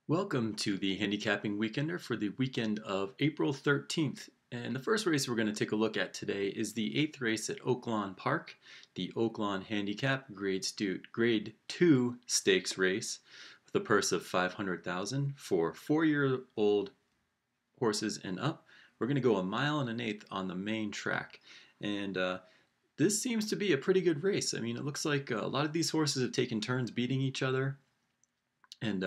Welcome to the Handicapping Weekender for the weekend of April 13th. And the first race we're going to take a look at today is the 8th race at Oaklawn Park, the Oaklawn Grade 2 Stakes race with a purse of $500,000 for 4-year-old horses and up. We're going to go 1.125 miles on the main track. And this seems to be a pretty good race. I mean, it looks like a lot of these horses have taken turns beating each other. And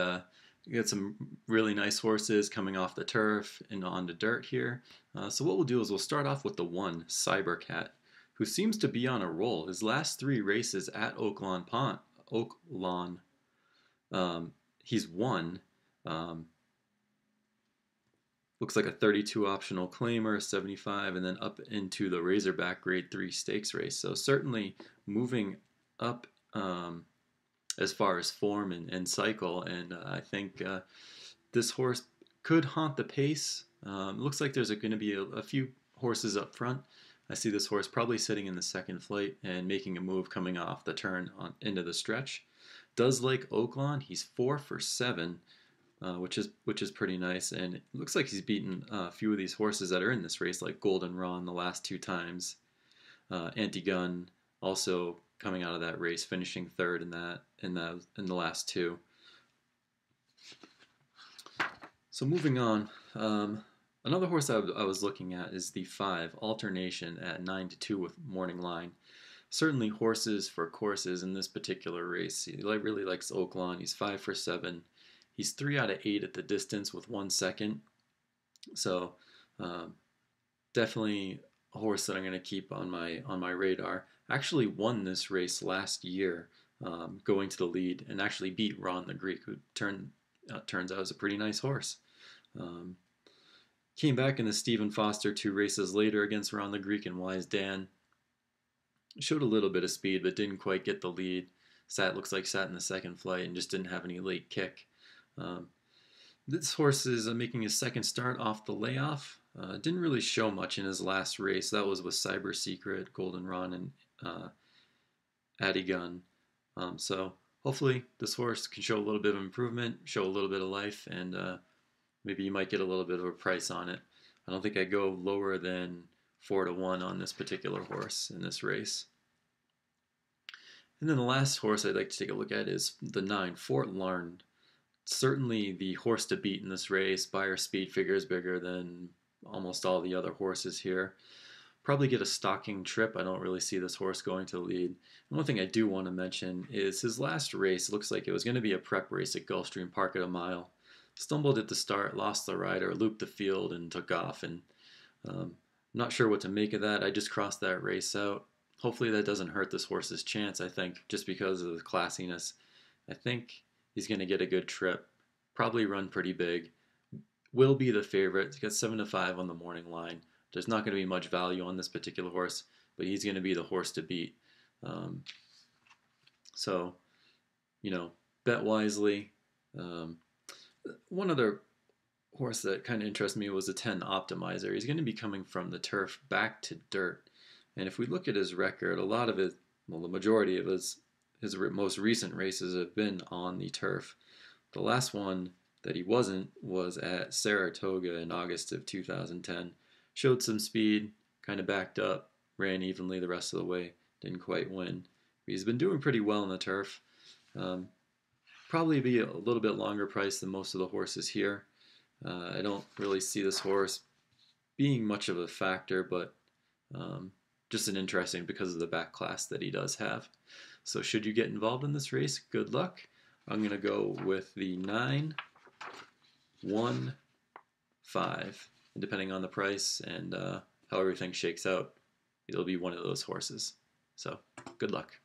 you got some really nice horses coming off the turf and onto dirt here. So what we'll do is we'll start off with the 1, Cybercat, who seems to be on a roll. His last 3 races at Oaklawn, he's won. Looks like a 32 optional claimer, 75, and then up into the Razorback Grade 3 Stakes race. So certainly moving up as far as form and cycle, and I think this horse could haunt the pace. Looks like there's going to be a few horses up front. I see this horse probably sitting in the second flight and making a move coming off the turn into the stretch. Does like Oaklawn. He's 4 for 7, which is pretty nice, and it looks like he's beaten a few of these horses that are in this race, like Golden Ron the last 2 times. Anti-Gun also coming out of that race, finishing 3rd in the last 2. So moving on, another horse I was looking at is the 5, Alternation, at 9-2 with Morning Line. Certainly horses for courses in this particular race. He really likes Oaklawn. He's 5 for 7. He's 3 out of 8 at the distance with 1 second. So definitely a horse that I'm going to keep on my radar. Actually won this race last year, going to the lead, and actually beat Ron the Greek, who turns out is a pretty nice horse. Came back in the Stephen Foster 2 races later against Ron the Greek and Wise Dan. Showed a little bit of speed, but didn't quite get the lead. Looks like sat in the second flight and just didn't have any late kick. This horse is making his second start off the layoff. Didn't really show much in his last race. That was with Cyber Secret, Golden Ron, and Gun. So hopefully this horse can show a little bit of improvement, show a little bit of life, and maybe you might get a little bit of a price on it. I don't think I'd go lower than 4-1 on this particular horse in this race. And then the last horse I'd like to take a look at is the 9, Fort Larned. Certainly the horse to beat in this race. Buyer speed figure is bigger than almost all the other horses here. Probably get a stocking trip. I don't really see this horse going to the lead. And one thing I do want to mention is his last race looks like it was going to be a prep race at Gulfstream Park at 1 mile. Stumbled at the start, lost the rider, looped the field, and took off. And not sure what to make of that. I just crossed that race out. Hopefully that doesn't hurt this horse's chance, I think, just because of the classiness. I think he's going to get a good trip. Probably run pretty big. Will be the favorite. He's got 7-5 on the morning line. There's not going to be much value on this particular horse, but he's going to be the horse to beat. So, bet wisely. One other horse that kind of interests me was the 10 Optimizer. He's going to be coming from the turf back to dirt. And if we look at his record, a lot of it, well, the majority of his most recent races have been on the turf. The last one that he wasn't was at Saratoga in August of 2010. Showed some speed, kind of backed up, ran evenly the rest of the way, didn't quite win. But he's been doing pretty well on the turf. Probably be a little bit longer price than most of the horses here. I don't really see this horse being much of a factor, but just an interesting because of the back class that he does have. So should you get involved in this race, good luck. I'm going to go with the 9, 1, 5. And depending on the price and how everything shakes out, it'll be one of those horses. So good luck.